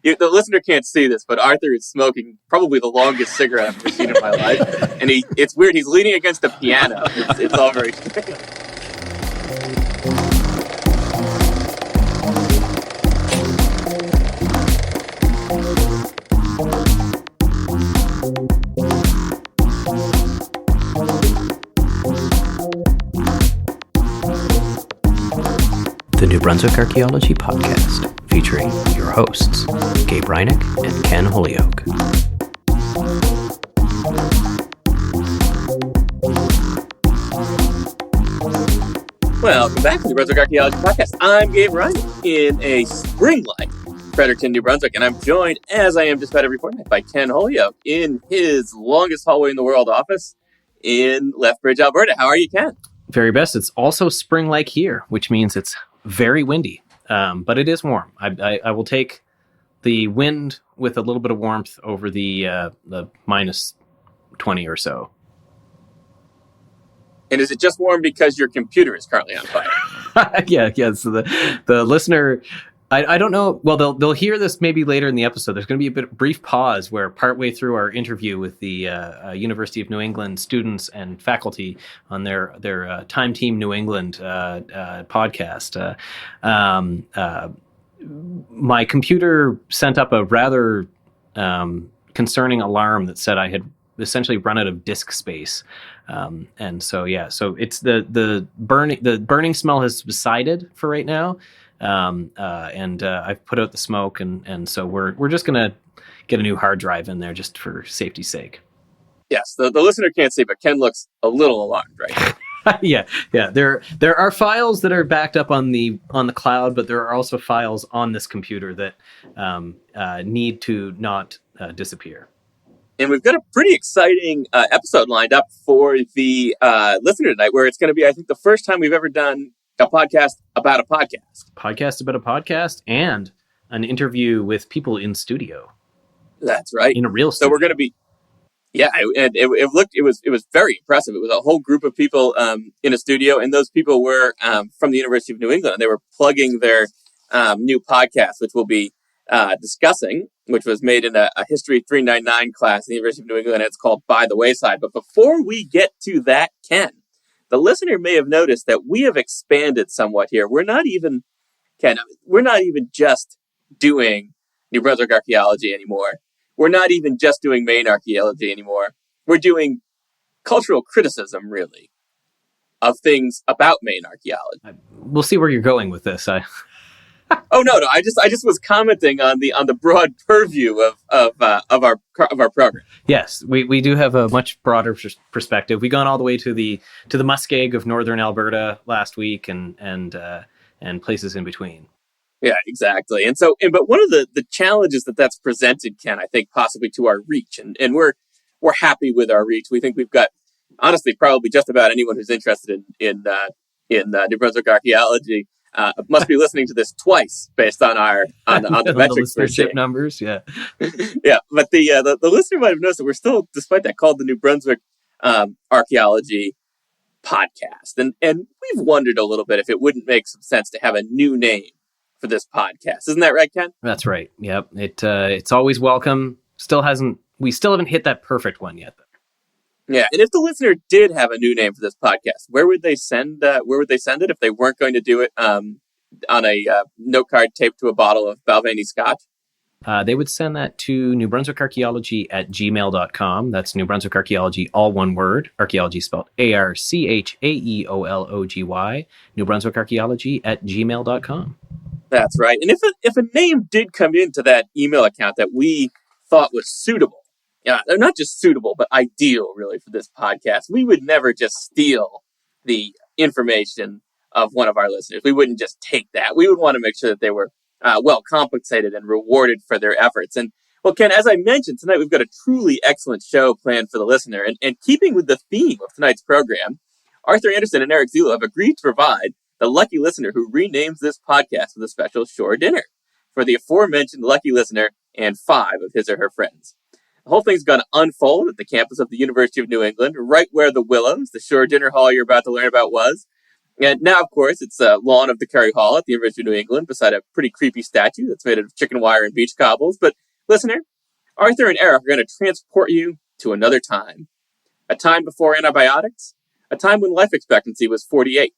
The listener can't see this, but Arthur is smoking probably the longest cigarette I've ever seen in my life. And it's weird. He's leaning against a piano. It's all very strange. The New Brunswick Archaeology Podcast, featuring your hosts, Gabe Reinick and Ken Holyoke. Welcome back to the New Brunswick Archaeology Podcast. I'm Gabe Reinick in a spring-like Fredericton, New Brunswick, and I'm joined, as I am just about every fortnight, by Ken Holyoke in his longest hallway in the world office in Lethbridge, Alberta. How are you, Ken? Very best. It's also spring-like here, which means it's very windy, but it is warm. I will take the wind with a little bit of warmth over the minus 20 or so. And is it just warm because your computer is currently on fire? Yeah. So the listener, I don't know. Well, they'll hear this maybe later in the episode. There's going to be a brief pause where partway through our interview with the University of New England students and faculty on their Time Team New England podcast, my computer sent up a rather concerning alarm that said I had essentially run out of disk space. And so it's the burning smell has subsided for right now. And I've put out the smoke and so we're just going to get a new hard drive in there just for safety's sake. Yes. The listener can't see, but Ken looks a little alarmed right now. Yeah. There are files that are backed up on the cloud, but there are also files on this computer that need to not disappear. And we've got a pretty exciting episode lined up for the listener tonight, where it's going to be, I think, the first time we've ever done a podcast about a podcast. Podcast about a podcast and an interview with people in studio. That's right. In a real studio. So we're going to be, and it was very impressive. It was a whole group of people in a studio, and those people were from the University of New England, and they were plugging their new podcast, which we'll be discussing, which was made in a History 399 class at the University of New England, and it's called By The Wayside. But before we get to that, Ken, the listener may have noticed that we have expanded somewhat here. We're not even just doing New Brunswick archaeology anymore. We're not even just doing Maine archaeology anymore. We're doing cultural criticism, really, of things about Maine archaeology. We'll see where you're going with this. Oh no! I just was commenting on the broad purview of our program. Yes, we do have a much broader perspective. We've gone all the way to the muskeg of northern Alberta last week, and places in between. Yeah, exactly. But one of the challenges that's presented, Ken, I think possibly to our reach, and we're happy with our reach. We think we've got, honestly, probably just about anyone who's interested in New Brunswick archaeology. Must be listening to this twice based on the metrics the listenership numbers. Yeah. Yeah. But the listener might have noticed that we're still, despite that, called the New Brunswick Archaeology Podcast. And we've wondered a little bit if it wouldn't make some sense to have a new name for this podcast. Isn't that right, Ken? That's right. Yep. It's always welcome. We still haven't hit that perfect one yet, though. Yeah, and if the listener did have a new name for this podcast, where would they send it if they weren't going to do it on a note card taped to a bottle of Balvenie Scotch? They would send that to newbrunswickarchaeology@gmail.com. That's New Brunswick Archaeology, all one word. Archaeology spelled ARCHAEOLOGY. newbrunswickarchaeology@gmail.com. That's right. And if a name did come into that email account that we thought was suitable, they're not just suitable, but ideal, really, for this podcast, we would never just steal the information of one of our listeners. We wouldn't just take that. We would want to make sure that they were well compensated and rewarded for their efforts. And, well, Ken, as I mentioned, tonight we've got a truly excellent show planned for the listener. And keeping with the theme of tonight's program, Arthur Anderson and Eric Zuelow have agreed to provide the lucky listener who renames this podcast with a special shore dinner for the aforementioned lucky listener and 5 of his or her friends. The whole thing's going to unfold at the campus of the University of New England, right where the Willows, the shore dinner hall you're about to learn about, was. And now, of course, it's a lawn of the Kerry Hall at the University of New England beside a pretty creepy statue that's made of chicken wire and beach cobbles. But listener, Arthur and Eric are going to transport you to another time. A time before antibiotics. A time when life expectancy was 48.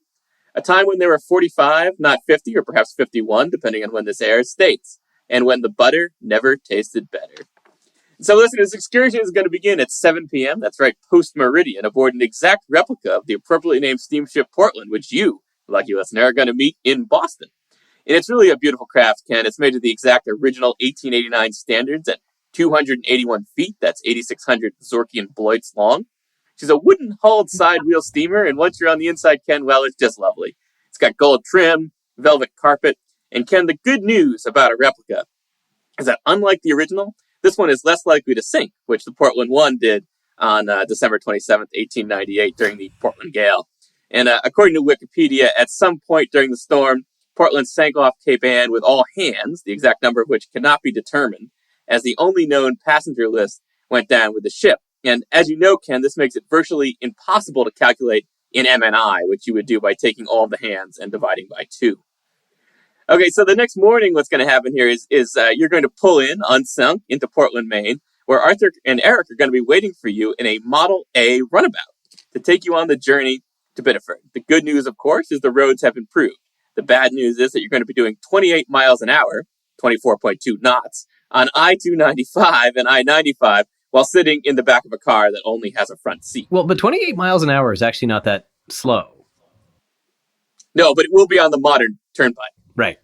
A time when there were 45, not 50, or perhaps 51, depending on when this airs, states. And when the butter never tasted better. So listen, this excursion is going to begin at 7 p.m. That's right, post-meridian, aboard an exact replica of the appropriately named steamship Portland, which you, lucky listener, are going to meet in Boston. And it's really a beautiful craft, Ken. It's made to the exact original 1889 standards at 281 feet. That's 8,600 Zorkian Bloits long. She's a wooden-hulled side-wheel steamer, and once you're on the inside, Ken, well, it's just lovely. It's got gold trim, velvet carpet, and Ken, the good news about a replica is that unlike the original, this one is less likely to sink, which the Portland 1 did on December 27th, 1898 during the Portland Gale. And according to Wikipedia, at some point during the storm, Portland sank off Cape Ann with all hands, the exact number of which cannot be determined, as the only known passenger list went down with the ship. And as you know, Ken, this makes it virtually impossible to calculate in MNI, which you would do by taking all the hands and dividing by 2. Okay, so the next morning, what's going to happen here is you're going to pull in, unsunk, into Portland, Maine, where Arthur and Eric are going to be waiting for you in a Model A runabout to take you on the journey to Biddeford. The good news, of course, is the roads have improved. The bad news is that you're going to be doing 28 miles an hour, 24.2 knots, on I-295 and I-95 while sitting in the back of a car that only has a front seat. Well, but 28 miles an hour is actually not that slow. No, but it will be on the modern turnpike. Right.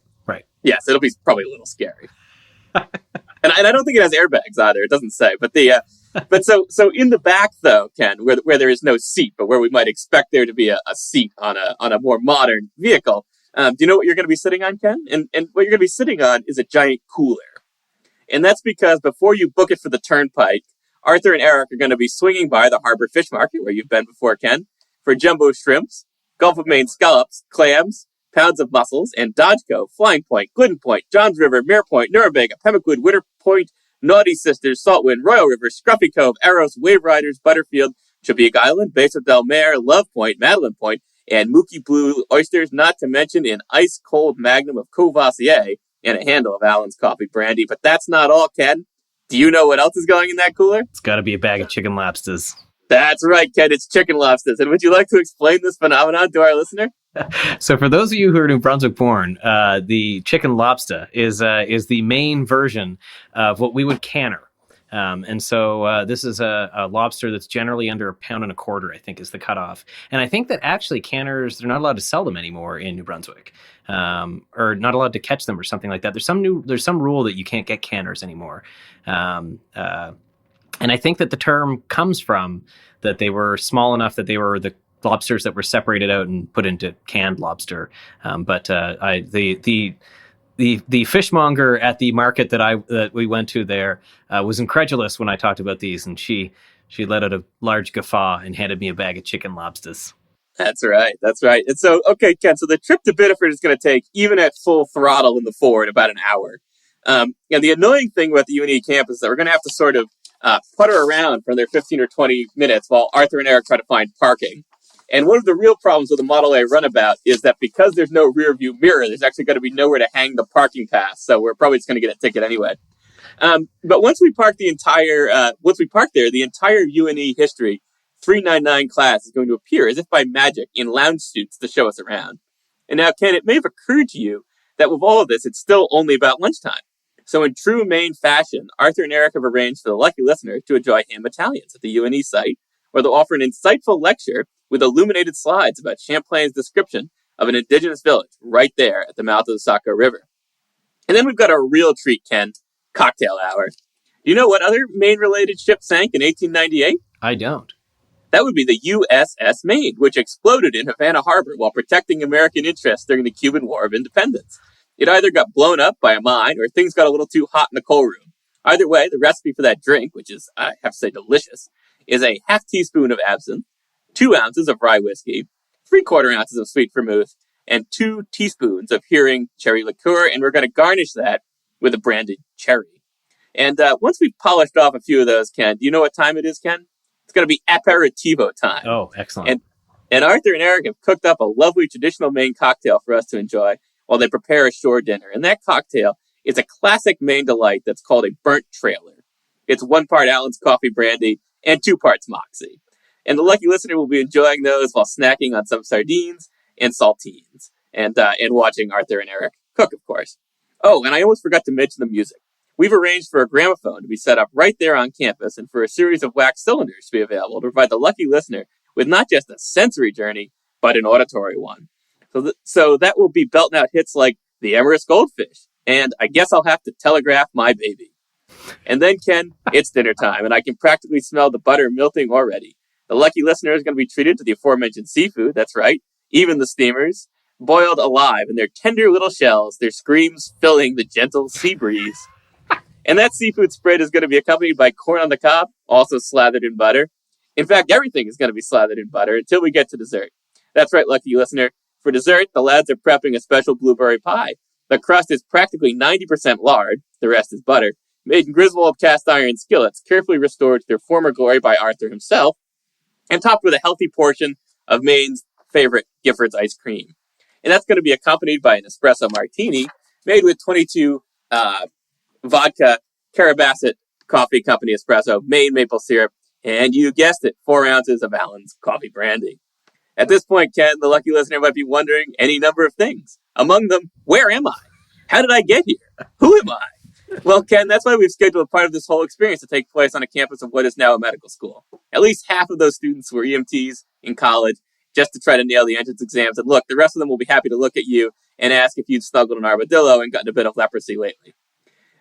Yes, it'll be probably a little scary. and I don't think it has airbags either. It doesn't say. But so in the back though, Ken, where there is no seat, but where we might expect there to be a seat on a more modern vehicle, do you know what you're going to be sitting on, Ken? And what you're going to be sitting on is a giant cooler. And that's because before you book it for the turnpike, Arthur and Eric are going to be swinging by the Harbor Fish Market, where you've been before, Ken, for jumbo shrimps, Gulf of Maine scallops, clams, pounds of mussels, and Dodge Cove, Flying Point, Glidden Point, Johns River, Mere Point, Nuremberg, Pemmican, Winter Point, Naughty Sisters, Saltwind, Royal River, Scruffy Cove, Arrows, Wave Riders, Butterfield, Chesapeake Island, Base of Del Mar, Love Point, Madeline Point, and Mookie Blue oysters, not to mention an ice-cold magnum of Courvoisier and a handle of Allen's coffee brandy. But that's not all, Ken. Do you know what else is going in that cooler? It's got to be a bag of chicken lobsters. That's right, Ken. It's chicken lobsters. And would you like to explain this phenomenon to our listener? So for those of you who are New Brunswick born, the chicken lobster is the main version of what we would canner. And so this is a lobster that's generally under £1.25 pounds, I think, is the cutoff. And I think that actually canners, they're not allowed to sell them anymore in New Brunswick, or not allowed to catch them or something like that. There's some rule that you can't get canners anymore. And I think that the term comes from that they were small enough that they were the lobsters that were separated out and put into canned lobster. But the fishmonger at the market that we went to there was incredulous when I talked about these, and she let out a large guffaw and handed me a bag of chicken lobsters. That's right. And so, okay, Ken, so the trip to Biddeford is going to take, even at full throttle in the Ford, about an hour. And the annoying thing about the UNE campus is that we're going to have to sort of putter around for their 15 or 20 minutes while Arthur and Eric try to find parking. And one of the real problems with the Model A runabout is that because there's no rear view mirror, there's actually going to be nowhere to hang the parking pass. So we're probably just going to get a ticket anyway. But once we park there, the entire UNE history 399 class is going to appear as if by magic in lounge suits to show us around. And now, Ken, it may have occurred to you that with all of this, it's still only about lunchtime. So in true Maine fashion, Arthur and Eric have arranged for the lucky listener to enjoy ham Italians at the UNE site, where they'll offer an insightful lecture with illuminated slides about Champlain's description of an indigenous village right there at the mouth of the Saco River. And then we've got a real treat, Ken, cocktail hour. Do you know what other Maine-related ship sank in 1898? I don't. That would be the USS Maine, which exploded in Havana Harbor while protecting American interests during the Cuban War of Independence. It either got blown up by a mine or things got a little too hot in the coal room. Either way, the recipe for that drink, which is, I have to say, delicious, is a half teaspoon of absinthe, 2 ounces of rye whiskey, 3/4 ounces of sweet vermouth, and 2 teaspoons of Heering cherry liqueur. And we're going to garnish that with a branded cherry. And once we've polished off a few of those, Ken, do you know what time it is, Ken? It's going to be aperitivo time. Oh, excellent. And Arthur and Eric have cooked up a lovely traditional Maine cocktail for us to enjoy while they prepare a shore dinner. And that cocktail is a classic Maine delight that's called a burnt trailer. It's 1 part Allen's coffee brandy and 2 parts Moxie. And the lucky listener will be enjoying those while snacking on some sardines and saltines and watching Arthur and Eric cook, of course. Oh, and I almost forgot to mention the music. We've arranged for a gramophone to be set up right there on campus and for a series of wax cylinders to be available to provide the lucky listener with not just a sensory journey, but an auditory one. So that will be belting out hits like The Amorous Goldfish and I Guess I'll Have to Telegraph My Baby. And then, Ken, it's dinner time, and I can practically smell the butter melting already. The lucky listener is going to be treated to the aforementioned seafood, that's right, even the steamers, boiled alive in their tender little shells, their screams filling the gentle sea breeze. And that seafood spread is going to be accompanied by corn on the cob, also slathered in butter. In fact, everything is going to be slathered in butter until we get to dessert. That's right, lucky listener. For dessert, the lads are prepping a special blueberry pie. The crust is practically 90% lard, the rest is butter, made in Griswold cast iron skillets, carefully restored to their former glory by Arthur himself, and topped with a healthy portion of Maine's favorite Gifford's ice cream. And that's going to be accompanied by an espresso martini made with 22 vodka Carabasset Coffee Company espresso, Maine maple syrup, and you guessed it, 4 ounces of Allen's coffee brandy. At this point, Ken, the lucky listener might be wondering any number of things. Among them, where am I? How did I get here? Who am I? Well, Ken, that's why we've scheduled part of this whole experience to take place on a campus of what is now a medical school. At least half of those students were EMTs in college just to try to nail the entrance exams. And look, the rest of them will be happy to look at you and ask if you'd snuggled an armadillo and gotten a bit of leprosy lately.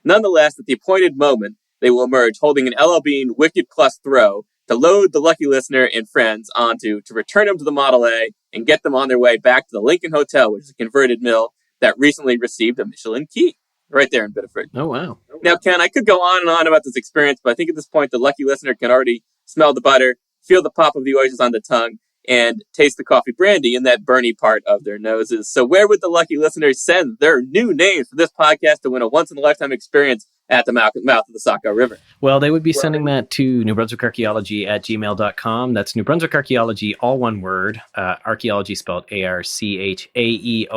Nonetheless, at the appointed moment, they will emerge holding an LL Bean Wicked Plus throw to load the lucky listener and friends onto to return them to the Model A and get them on their way back to the Lincoln Hotel, which is a converted mill that recently received a Michelin key. Right there in Biddeford. Oh, wow. Now, Ken, I could go on and on about this experience, but I think at this point, the lucky listener can already smell the butter, feel the pop of the oysters on the tongue, and taste the coffee brandy in that burny part of their noses. So where would the lucky listeners send their new names for this podcast to win a once-in-a-lifetime experience at the mouth of the Saco River? Well, they would be sending that to newbrunswickarchaeology@gmail.com. That's New Brunswick Archaeology, all one word. Archaeology spelled ARCHAEOLOGY,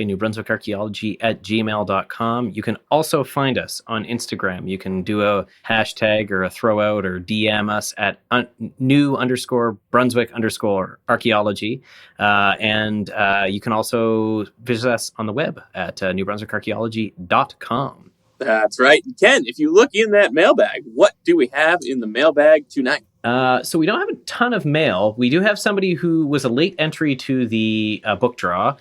newbrunswickarchaeology@gmail.com. You can also find us on Instagram. You can do a hashtag or a throw out or DM us at new_Brunswick_archaeology. And you can also visit us on the web at newbrunswickarchaeology.com. That's right. Ken, if you look in that mailbag, what do we have in the mailbag tonight? So we don't have a ton of mail. We do have somebody who was a late entry to the book draw.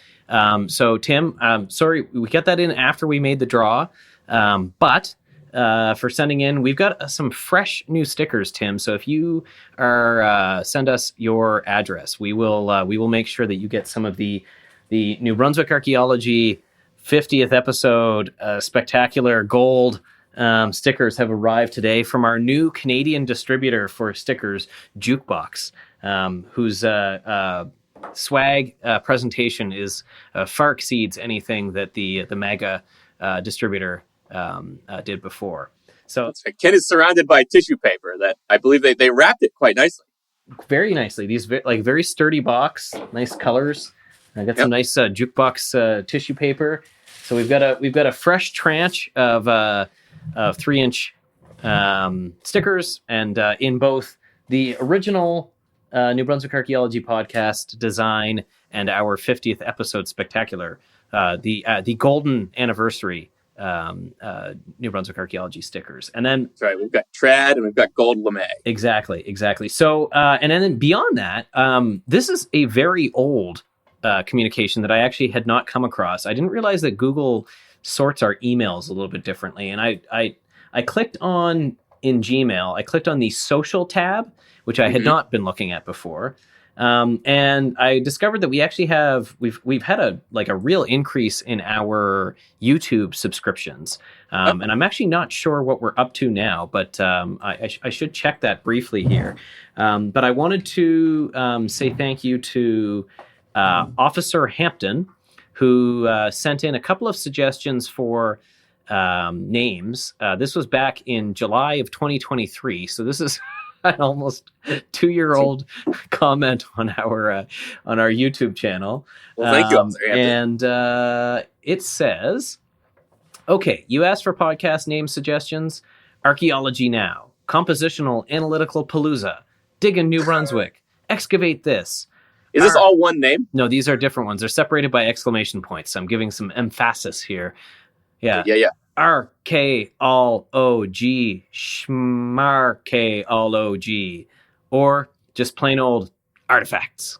So Tim, sorry, we got that in after we made the draw. But for sending in, we've got some fresh new stickers, Tim. So if you are send us your address, we will make sure that you get some of the New Brunswick Archaeology 50th episode spectacular gold stickers have arrived today from our new Canadian distributor for stickers, Jukebox, whose swag presentation is far exceeds anything that the MAGA distributor did before. So Ken is surrounded by tissue paper that I believe they wrapped it quite nicely. Very nicely. These very sturdy box, nice colors. I got some nice Jukebox tissue paper. So we've got a fresh tranche of 3-inch stickers, and in both the original New Brunswick Archaeology podcast design and our 50th episode spectacular, the golden anniversary New Brunswick Archaeology stickers. And then that's right, we've got trad and we've got gold lame. Exactly. So and then beyond that, this is a very old communication that I actually had not come across. I didn't realize that Google sorts our emails a little bit differently. And I clicked on, in Gmail, I clicked on the social tab, which I had not been looking at before. And I discovered that we actually we've had a real increase in our YouTube subscriptions. And I'm actually not sure what we're up to now, but I should check that briefly here. But I wanted to say thank you to Officer Hampton, who sent in a couple of suggestions for names. This was back in July of 2023, so this is an almost 2-year-old comment on our YouTube channel. Well, thank you, Officer And Hampton. it says, okay, you asked for podcast name suggestions. Archaeology Now, Compositional Analytical Palooza, Dig in New Brunswick, Excavate This. Is this all one name? No, these are different ones. They're separated by exclamation points. So I'm giving some emphasis here. Yeah. Archaeology, Schmarchaeology, or just plain old artifacts.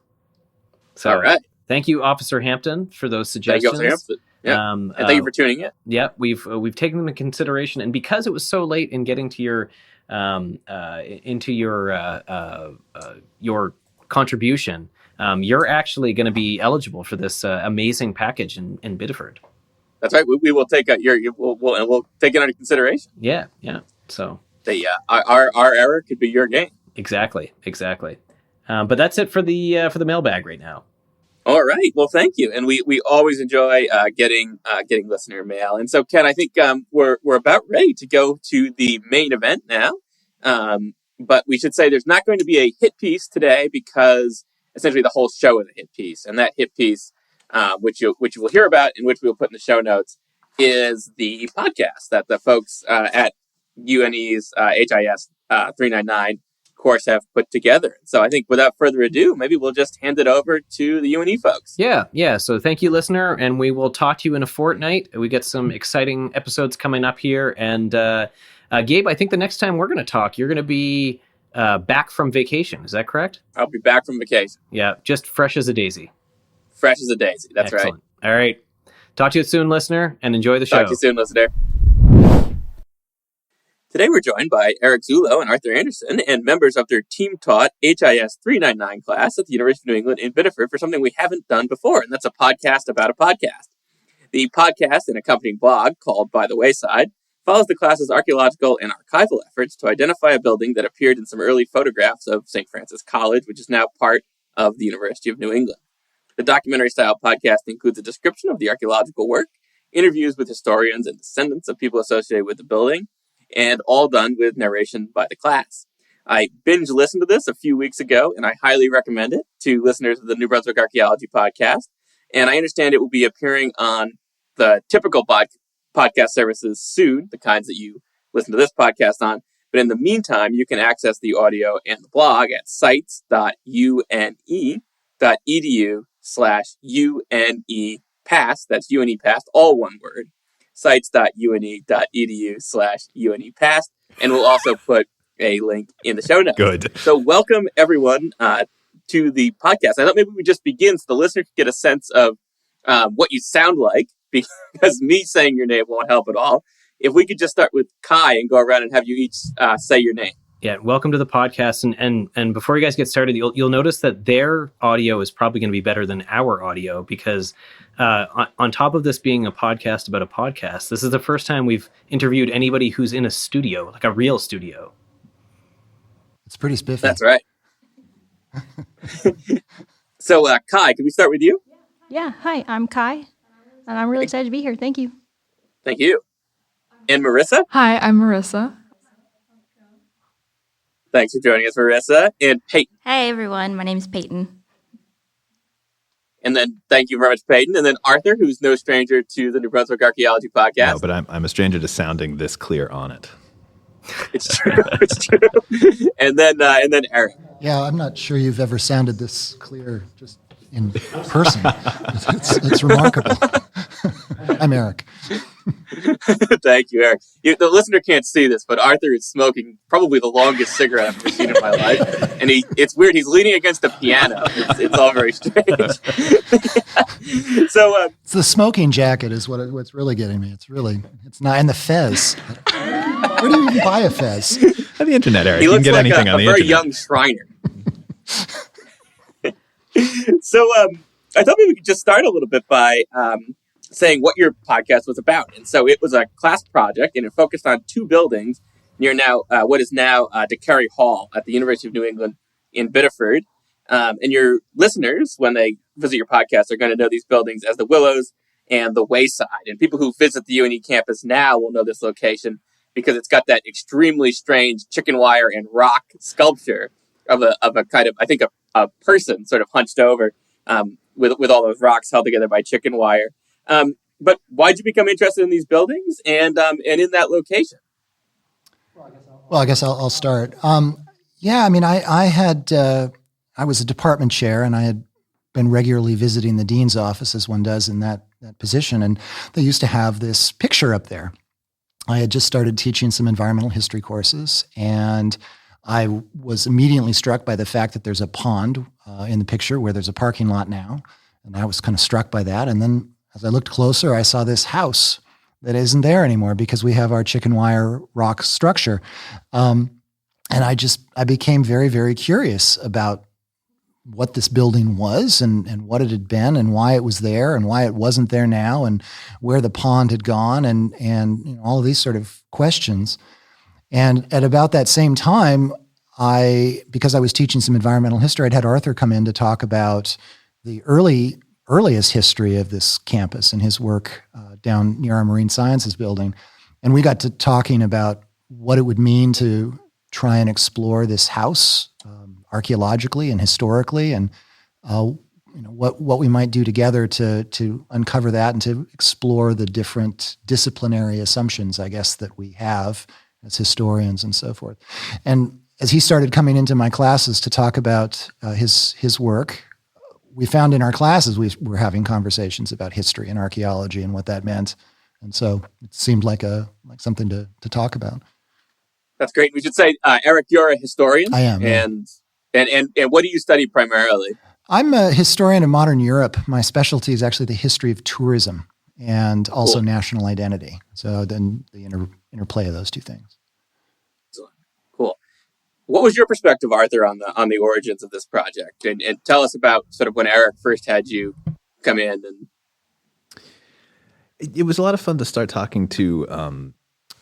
So, all right. Thank you, Officer Hampton, for those suggestions. Thank you, Officer Hampton. Yeah. And thank you for tuning in. Yeah, we've taken them into consideration, and because it was so late in getting to your contribution, you're actually going to be eligible for this amazing package in Biddeford. That's right. We will take we'll take it under consideration. Yeah. So our error could be your gain. Exactly. But that's it for the mailbag right now. All right. Well, thank you. And we always enjoy getting listener mail. And so, Ken, I think we're about ready to go to the main event now. But we should say there's not going to be a hit piece today because essentially the whole show is a hit piece, and that hit piece, which you will hear about and which we'll put in the show notes, is the podcast that the folks at UNE's HIS 399 course have put together. So I think without further ado, maybe we'll just hand it over to the UNE folks. Yeah. So thank you, listener, and we will talk to you in a fortnight. We got some exciting episodes coming up here, and Gabe, I think the next time we're going to talk, you're going to be back from vacation. Is that correct? I'll be back from vacation. Yeah, just fresh as a daisy. Fresh as a daisy. That's Excellent. Right. All right. Talk to you soon, listener, and enjoy the show. Talk to you soon, listener. Today we're joined by Eric Zuelow and Arthur Anderson and members of their team-taught HIS 399 class at the University of New England in Biddeford for something we haven't done before, and that's a podcast about a podcast. The podcast and accompanying blog, called By The Wayside, follows the class's archaeological and archival efforts to identify a building that appeared in some early photographs of St. Francis College, which is now part of the University of New England. The documentary-style podcast includes a description of the archaeological work, interviews with historians and descendants of people associated with the building, and all done with narration by the class. I binge listened to this a few weeks ago, and I highly recommend it to listeners of the New Brunswick Archaeology podcast. And I understand it will be appearing on the typical podcast services soon, the kinds that you listen to this podcast on. But in the meantime, you can access the audio and the blog at sites.une.edu/UNEpast. That's UNEpast, all one word. sites.une.edu/UNEpast. And we'll also put a link in the show notes. Good. So welcome, everyone, to the podcast. I thought maybe we just begin so the listener could get a sense of what you sound like, because me saying your name won't help at all. If we could just start with Kai and go around and have you each say your name. Yeah, welcome to the podcast. And before you guys get started, you'll notice that their audio is probably going to be better than our audio because on top of this being a podcast about a podcast, this is the first time we've interviewed anybody who's in a studio, like a real studio. It's pretty spiffy. That's right. So, Kai, can we start with you? Yeah. Hi, I'm Kai, and I'm really excited to be here. Thank you. Thank you. And Marissa? Hi, I'm Marissa. Thanks for joining us, Marissa. And Peyton. Hey, everyone. My name is Peyton. And then thank you very much, Peyton. And then Arthur, who's no stranger to the New Brunswick Archaeology podcast. No, but I'm a stranger to sounding this clear on it. It's true. It's true. And then Eric. Yeah, I'm not sure you've ever sounded this clear just in person. It's remarkable. I'm Eric. Thank you, Eric. The listener can't see this, but Arthur is smoking probably the longest cigarette I've ever seen in my life. And it's weird. He's leaning against a piano. It's all very strange. So it's the smoking jacket is what's really getting me. It's not, and the fez. Where do you even buy a fez? On the internet, Eric. He You can looks get like anything on a the very internet. young Shriner. So I thought maybe we could just start a little bit by saying what your podcast was about. And so it was a class project, and it focused on two buildings near now what is now DeCarry Hall at the University of New England in Biddeford. And your listeners, when they visit your podcast, are going to know these buildings as the Willows and the Wayside. And people who visit the UNE campus now will know this location because it's got that extremely strange chicken wire and rock sculpture of a kind of, I think, a person sort of hunched over with all those rocks held together by chicken wire. But why'd you become interested in these buildings and in that location? Well, I guess I'll start. Yeah, I mean, I was a department chair, and I had been regularly visiting the dean's office, as one does in that position, and they used to have this picture up there. I had just started teaching some environmental history courses, and I was immediately struck by the fact that there's a pond in the picture where there's a parking lot now, and I was kind of struck by that. And then as I looked closer, I saw this house that isn't there anymore because we have our chicken wire rock structure. And I became very, very curious about what this building was and what it had been and why it was there and why it wasn't there now and where the pond had gone and you know, all of these sort of questions. And at about that same time, because I was teaching some environmental history, I'd had Arthur come in to talk about the earliest history of this campus and his work down near our Marine Sciences building. And we got to talking about what it would mean to try and explore this house archaeologically and historically, and you know, what we might do together to uncover that and to explore the different disciplinary assumptions, I guess, that we have as historians and so forth. And as he started coming into my classes to talk about his work, we found in our classes we were having conversations about history and archaeology and what that meant, and so it seemed like something to talk about. That's great. We should say, Eric, you're a historian. I am. And what do you study primarily? I'm a historian of modern Europe. My specialty is actually the history of tourism and also national identity. So then the interplay of those two things. Excellent. Cool. What was your perspective, Arthur, on the origins of this project? And tell us about sort of when Eric first had you come in. And it was a lot of fun to start talking to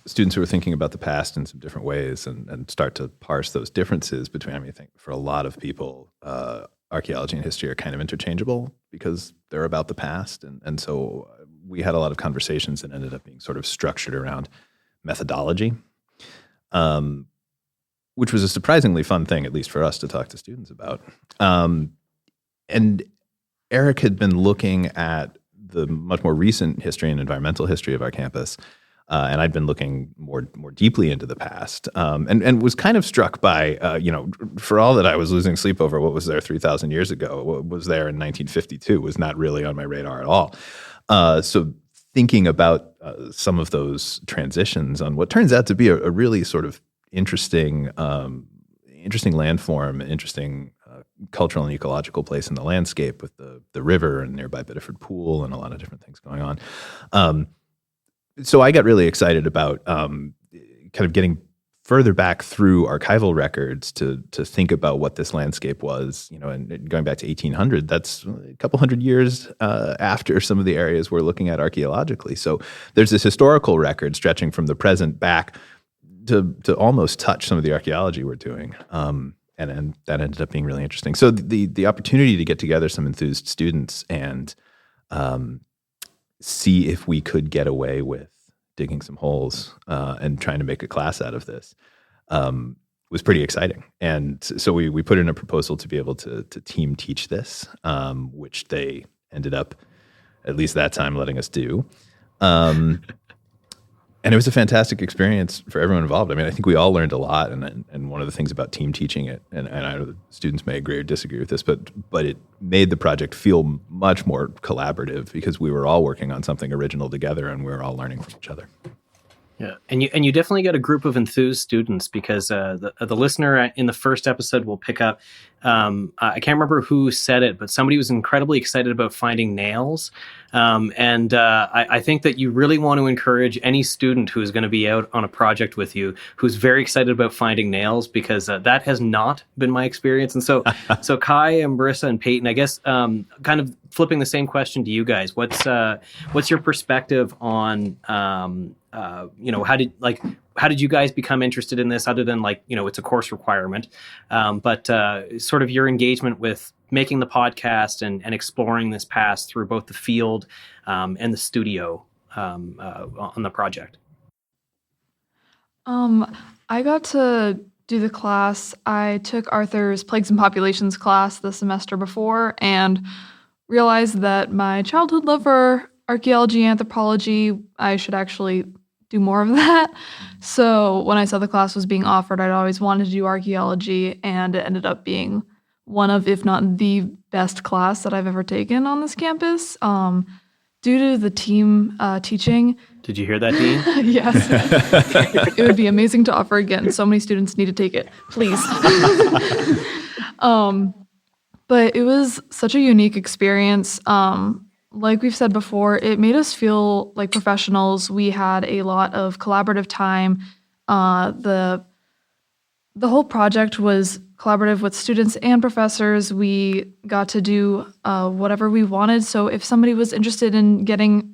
students who are thinking about the past in some different ways and start to parse those differences between, I mean, I think for a lot of people, archaeology and history are kind of interchangeable because they're about the past. And so we had a lot of conversations that ended up being sort of structured around methodology, which was a surprisingly fun thing, at least for us, to talk to students about. And Eric had been looking at the much more recent history and environmental history of our campus. And I'd been looking more deeply into the past, and was kind of struck by, for all that I was losing sleep over what was there 3,000 years ago, what was there in 1952 was not really on my radar at all. So thinking about some of those transitions on what turns out to be a really sort of interesting landform, interesting cultural and ecological place in the landscape with the river and nearby Biddeford Pool and a lot of different things going on. So I got really excited about kind of getting further back through archival records to think about what this landscape was, and going back to 1800, that's a couple hundred years after some of the areas we're looking at archaeologically. So there's this historical record stretching from the present back to almost touch some of the archaeology we're doing. And that ended up being really interesting. So the opportunity to get together some enthused students and see if we could get away with digging some holes and trying to make a class out of this was pretty exciting. And so we put in a proposal to be able to team teach this, which they ended up, at least that time, letting us do. And it was a fantastic experience for everyone involved. I mean, I think we all learned a lot. And one of the things about team teaching it, and I know the students may agree or disagree with this, but it made the project feel much more collaborative because we were all working on something original together and we were all learning from each other. Yeah, and you definitely get a group of enthused students because the listener in the first episode will pick up. I can't remember who said it, but somebody was incredibly excited about finding nails. And I think that you really want to encourage any student who is going to be out on a project with you who's very excited about finding nails, because that has not been my experience. And so Kai and Marissa and Peyton, I guess, kind of flipping the same question to you guys. What's your perspective on how did you guys become interested in this, other than it's a course requirement, but sort of your engagement with making the podcast and exploring this past through both the field and the studio on the project? I got to do the class. I took Arthur's Plagues and Populations class the semester before and realized that my childhood love for archaeology, anthropology, I should actually do more of that. So when I saw the class was being offered, I'd always wanted to do archaeology, and it ended up being one of, if not the best class that I've ever taken on this campus. Due to the team teaching. Did you hear that, Dean? Yes. It would be amazing to offer again. So many students need to take it. Please. But it was such a unique experience. Like we've said before, it made us feel like professionals. We had a lot of collaborative time. The whole project was collaborative with students and professors. We got to do whatever we wanted. So if somebody was interested in getting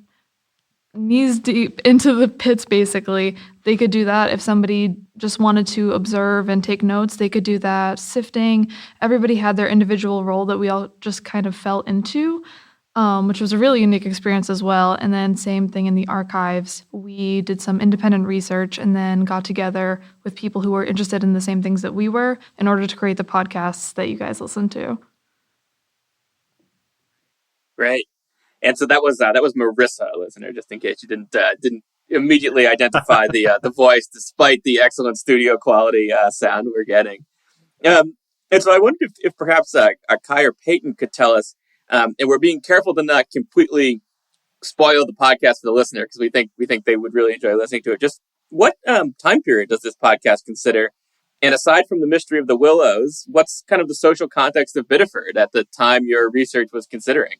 knees deep into the pits, basically, they could do that. If somebody just wanted to observe and take notes, they could do that. Sifting, everybody had their individual role that we all just kind of fell into, which was a really unique experience as well. And then same thing in the archives. We did some independent research and then got together with people who were interested in the same things that we were in order to create the podcasts that you guys listen to. Right. And so that was Marissa, listener, just in case you didn't immediately identify the voice, despite the excellent studio quality sound we're getting. And so I wondered if perhaps Kai or Peyton could tell us, and we're being careful to not completely spoil the podcast for the listener, because we think they would really enjoy listening to it. Just what time period does this podcast consider? And aside from the mystery of the Willows, what's kind of the social context of Biddeford at the time your research was considering?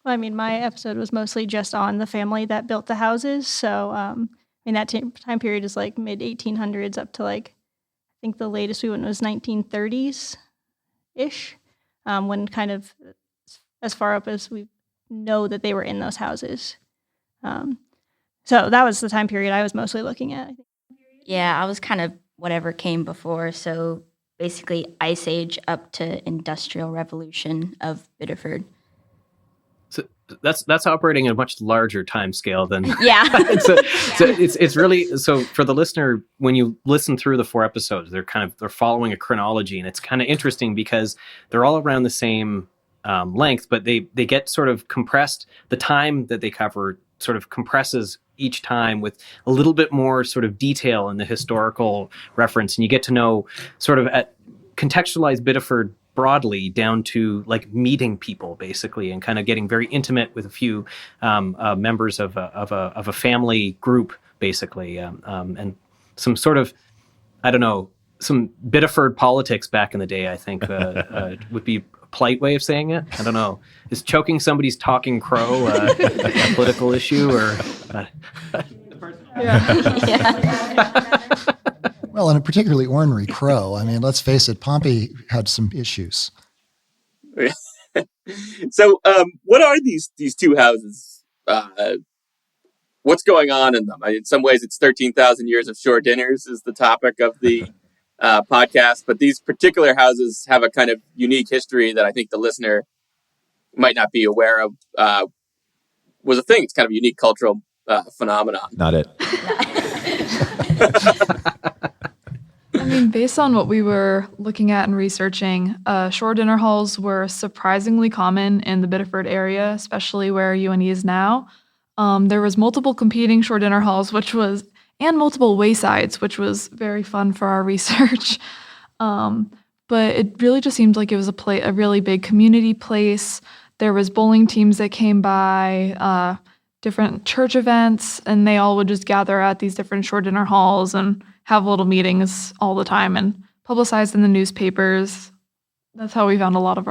Well, I mean, my episode was mostly just on the family that built the houses. So, that time period is like mid 1800s up to like, I think the latest we went was 1930s-ish, when kind of as far up as we know that they were in those houses. So that was the time period I was mostly looking at, I think. Yeah, I was kind of whatever came before. So basically Ice Age up to Industrial Revolution of Biddeford. So that's operating at a much larger time scale than Yeah. so it's really, so for the listener, when you listen through the 4 episodes, they're following a chronology, and it's kind of interesting because they're all around the same length, but they get sort of compressed. The time that they cover sort of compresses each time with a little bit more sort of detail in the historical reference, and you get to know sort of contextualize Biddeford broadly down to like meeting people basically, and kind of getting very intimate with a few members of a family group basically, and some sort of, I don't know, some Biddeford politics back in the day, I think would be a polite way of saying it. I don't know. Is choking somebody's talking crow a political issue or? Yeah. Well, and a particularly ornery crow. I mean, let's face it, Pompey had some issues. So, what are these 2 houses? What's going on in them? In some ways, it's 13,000 years of shore dinners is the topic of the podcast, but these particular houses have a kind of unique history that I think the listener might not be aware of. Was a thing. It's kind of a unique cultural phenomenon. Not it. I mean, based on what we were looking at and researching, shore dinner halls were surprisingly common in the Biddeford area, especially where UNE is now. There was multiple competing shore dinner halls, and multiple waysides, which was very fun for our research. But it really just seemed like it was a really big community place. There was bowling teams that came by, different church events, and they all would just gather at these different shore dinner halls and have little meetings all the time and publicized in the newspapers. That's how we found a lot of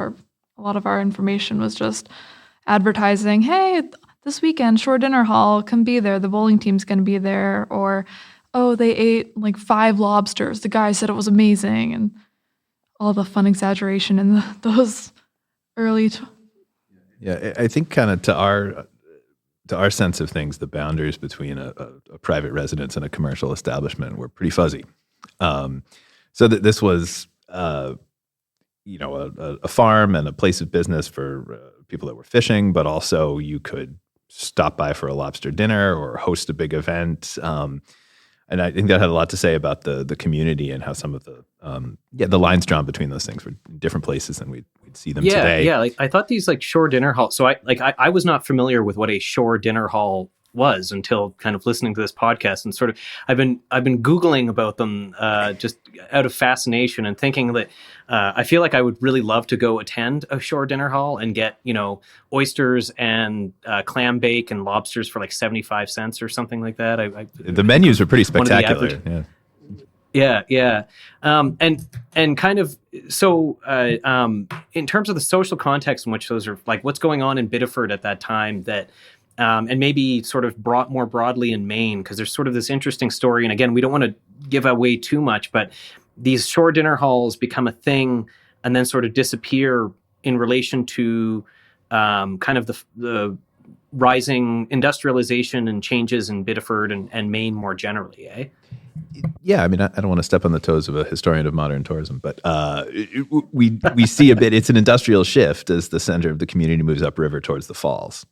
our information, was just advertising, hey, this weekend shore dinner hall, come be there, the bowling team's going to be there, or oh, they ate like 5 lobsters, the guy said it was amazing, and all the fun exaggeration in those early Yeah, I think kind of to our sense of things, the boundaries between a private residence and a commercial establishment were pretty fuzzy. So that this was, a farm and a place of business for people that were fishing, but also you could stop by for a lobster dinner or host a big event. And I think that had a lot to say about the community and how some of the lines drawn between those things were in different places than we'd see them today. Yeah. Like I thought these like shore dinner halls. So I was not familiar with what a shore dinner hall was until kind of listening to this podcast, and sort of I've been Googling about them just out of fascination and thinking that I feel like I would really love to go attend a shore dinner hall and get, oysters and clam bake and lobsters for like 75 cents or something like that. The menus are pretty spectacular. Yeah. And kind of, so in terms of the social context in which those are, like what's going on in Biddeford at that time that, and maybe sort of brought more broadly in Maine, because there's sort of this interesting story. And again, we don't want to give away too much, but these shore dinner halls become a thing and then sort of disappear in relation to kind of the rising industrialization and changes in Biddeford and Maine more generally, eh? Yeah, I mean, I don't want to step on the toes of a historian of modern tourism, but we see a bit, it's an industrial shift as the center of the community moves upriver towards the falls.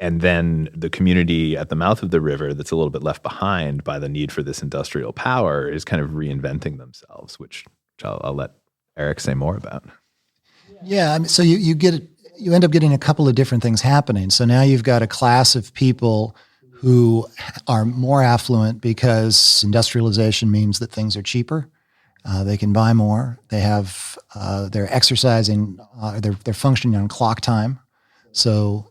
And then the community at the mouth of the river that's a little bit left behind by the need for this industrial power is kind of reinventing themselves, which I'll let Eric say more about. Yeah, I mean, so you end up getting a couple of different things happening. So now you've got a class of people who are more affluent because industrialization means that things are cheaper. They can buy more. They have they're exercising. They're functioning on clock time, so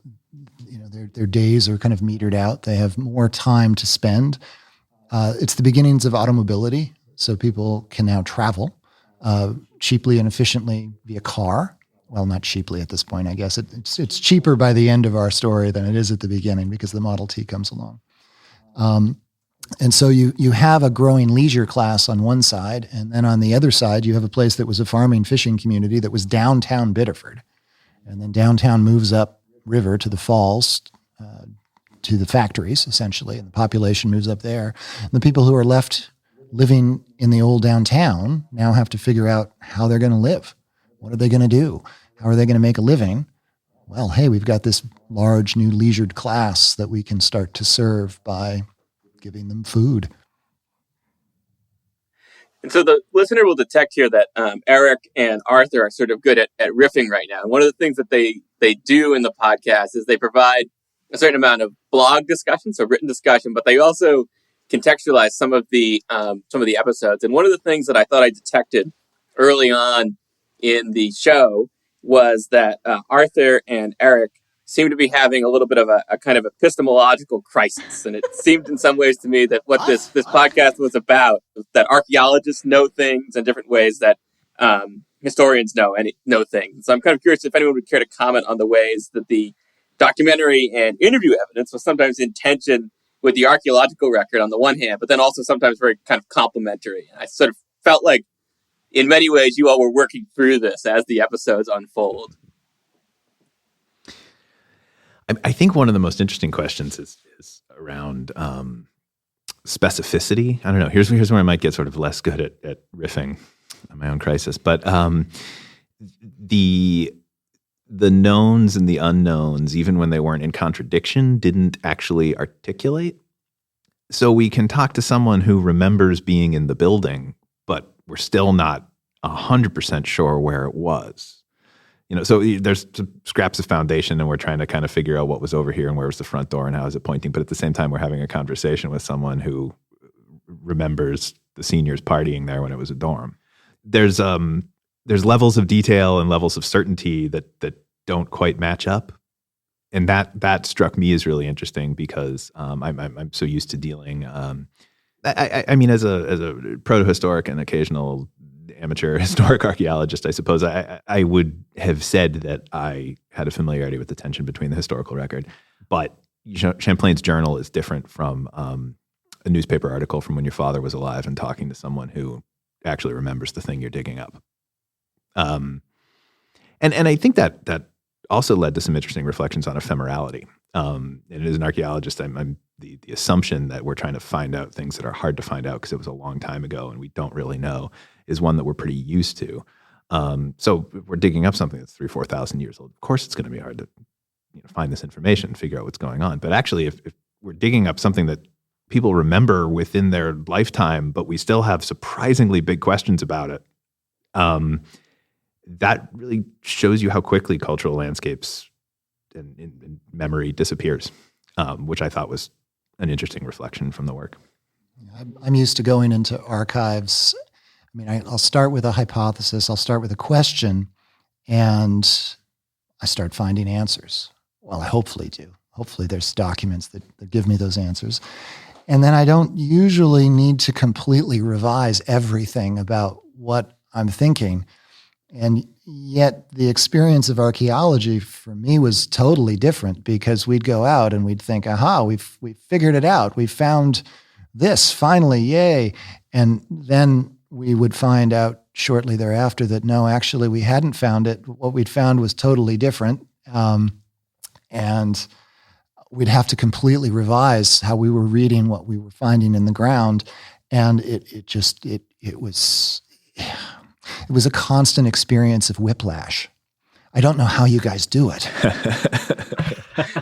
their days are kind of metered out. They have more time to spend. It's the beginnings of automobility, so people can now travel cheaply and efficiently via car. Well, not cheaply at this point, I guess. It's cheaper by the end of our story than it is at the beginning because the Model T comes along. And so you have a growing leisure class on one side, and then on the other side, you have a place that was a farming fishing community that was downtown Biddeford. And then downtown moves up river to the falls, to the factories, essentially, and the population moves up there. And the people who are left living in the old downtown now have to figure out how they're going to live. What are they going to do? How are they going to make a living? Well, hey, we've got this large new leisured class that we can start to serve by giving them food. And so the listener will detect here that Eric and Arthur are sort of good at riffing right now. And one of the things that they do in the podcast is they provide a certain amount of blog discussion, so written discussion, but they also contextualize some of the episodes. And one of the things that I thought I detected early on in the show was that Arthur and Eric seem to be having a little bit of a kind of epistemological crisis. And it seemed in some ways to me that what this podcast was about, that archaeologists know things in different ways that historians know things. So I'm kind of curious if anyone would care to comment on the ways that the documentary and interview evidence was sometimes in tension with the archaeological record on the one hand, but then also sometimes very kind of complementary. And I sort of felt like in many ways you all were working through this as the episodes unfold. I think one of the most interesting questions is around specificity. I don't know. Here's where I might get sort of less good at riffing on my own crisis. But the knowns and the unknowns, even when they weren't in contradiction, didn't actually articulate. So we can talk to someone who remembers being in the building, but we're still not 100% sure where it was. So there's scraps of foundation and we're trying to kind of figure out what was over here and where was the front door and how is it pointing. But at the same time, we're having a conversation with someone who remembers the seniors partying there when it was a dorm. There's levels of detail and levels of certainty that don't quite match up. And that struck me as really interesting because I'm so used to dealing. I mean, as a proto-historic and occasional amateur historic archaeologist, I suppose I would have said that I had a familiarity with the tension between the historical record. But Champlain's journal is different from a newspaper article from when your father was alive and talking to someone who actually remembers the thing you're digging up. And I think that also led to some interesting reflections on ephemerality. And as an archaeologist, I'm the assumption that we're trying to find out things that are hard to find out because it was a long time ago and we don't really know is one that we're pretty used to. So if we're digging up something that's 3,000-4,000 years old, of course it's going to be hard to find this information, figure out what's going on. But actually, if we're digging up something that people remember within their lifetime, but we still have surprisingly big questions about it, that really shows you how quickly cultural landscapes and memory disappears, which I thought was an interesting reflection from the work. I'm used to going into archives. I mean, I'll start with a hypothesis, I'll start with a question, and I start finding answers. Well, I hopefully do. Hopefully there's documents that give me those answers. And then I don't usually need to completely revise everything about what I'm thinking. And yet the experience of archaeology for me was totally different, because we'd go out and we'd think, aha, we've figured it out. We found this, finally, yay. And then we would find out shortly thereafter that no, actually we hadn't found it. What we'd found was totally different. And we'd have to completely revise how we were reading what we were finding in the ground. And it was a constant experience of whiplash. I don't know how you guys do it.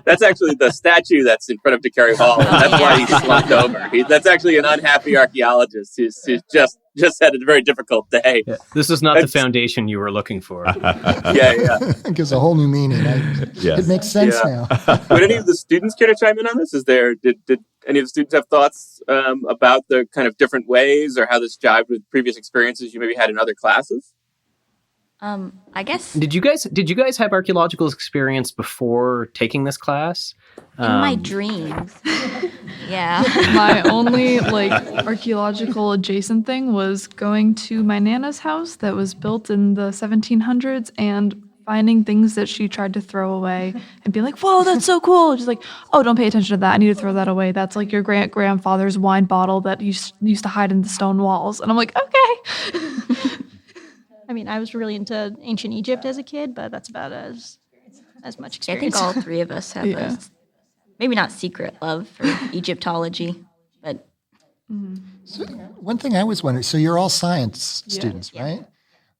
That's actually the statue that's in front of DeCary Hall. That's why he's slumped over. That's actually an unhappy archaeologist who's just had a very difficult day. Yeah. This is not the foundation you were looking for. Yeah. It gives a whole new meaning. It makes sense now. Would any of the students care to chime in on this? Did any of the students have thoughts about the kind of different ways, or how this jived with previous experiences you maybe had in other classes? I guess Did you guys have archaeological experience before taking this class? in my dreams. Yeah. My only archaeological adjacent thing was going to my Nana's house that was built in the 1700s and finding things that she tried to throw away and be like, whoa, that's so cool. She's like, oh, don't pay attention to that. I need to throw that away. That's like your grandfather's wine bottle that used to hide in the stone walls. And I'm like, okay. I mean, I was really into ancient Egypt as a kid, but that's about as much experience. I think all three of us have a maybe not secret love for Egyptology, but So one thing I was wondering, so you're all science students, right?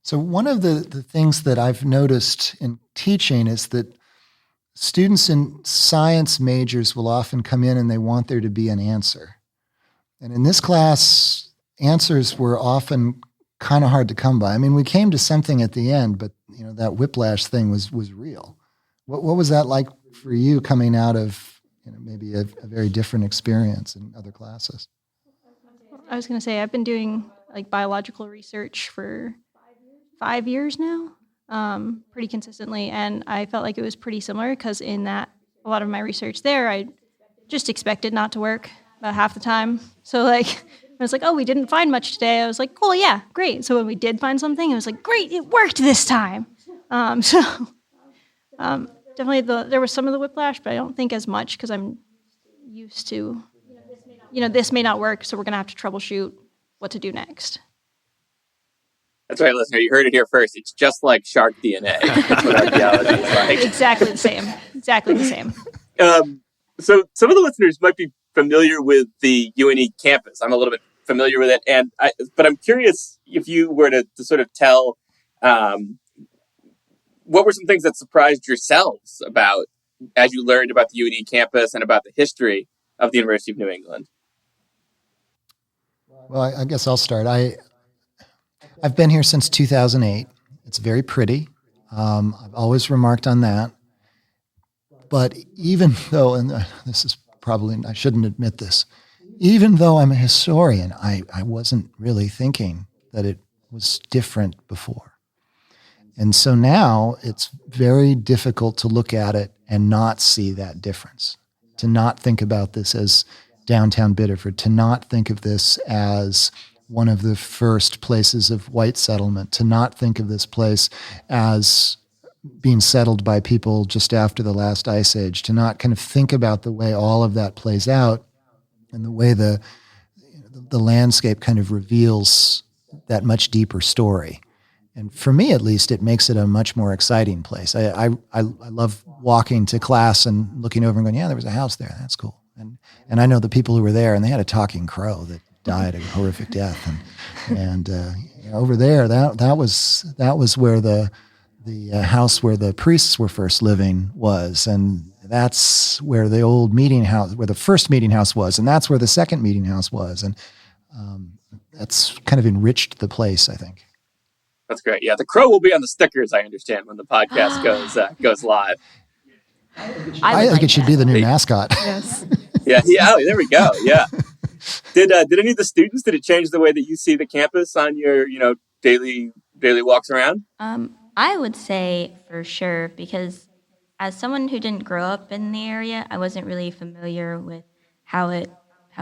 So one of the things that I've noticed in teaching is that students in science majors will often come in and they want there to be an answer. And in this class, answers were often kind of hard to come by. I mean, we came to something at the end, but that whiplash thing was real. What was that like for you coming out of maybe a very different experience in other classes? I was going to say, I've been doing biological research for 5 years now, pretty consistently. And I felt like it was pretty similar, because in that, a lot of my research there, I just expected not to work about half the time. So I was like, oh, we didn't find much today. I was like, cool, yeah, great. So when we did find something, it was like, great, it worked this time. Definitely there was some of the whiplash, but I don't think as much, because I'm used to, this may not work, so we're going to have to troubleshoot what to do next. That's right, listener. You heard it here first. It's just like shark DNA. That's what archaeology is like. Exactly the same. Exactly the same. So some of the listeners might be familiar with the UNE campus. I'm a little bit familiar with it, but I'm curious if you were to sort of tell what were some things that surprised yourselves about as you learned about the UNE campus and about the history of the University of New England? Well, I guess I'll start. I've been here since 2008. It's very pretty. I've always remarked on that. But even though, and this is probably, I shouldn't admit this, even though I'm a historian, I wasn't really thinking that it was different before. And so now it's very difficult to look at it and not see that difference, to not think about this as downtown Biddeford, to not think of this as one of the first places of white settlement, to not think of this place as being settled by people just after the last ice age, to not kind of think about the way all of that plays out and the way the landscape kind of reveals that much deeper story. And for me, at least, it makes it a much more exciting place. I love walking to class and looking over and going, yeah, there was a house there. That's cool. And I know the people who were there, and they had a talking crow that died a horrific death. And over there, that was where the house where the priests were first living was, and that's where the old meeting house, where the first meeting house was, and that's where the second meeting house was, and that's kind of enriched the place, I think. That's great. Yeah, the crow will be on the stickers, I understand, when the podcast goes live. I think it should be the new mascot. Yes. Yeah. Oh, there we go. Yeah. Did any of the students, did it change the way that you see the campus on your, daily walks around? I would say for sure, because as someone who didn't grow up in the area, I wasn't really familiar with how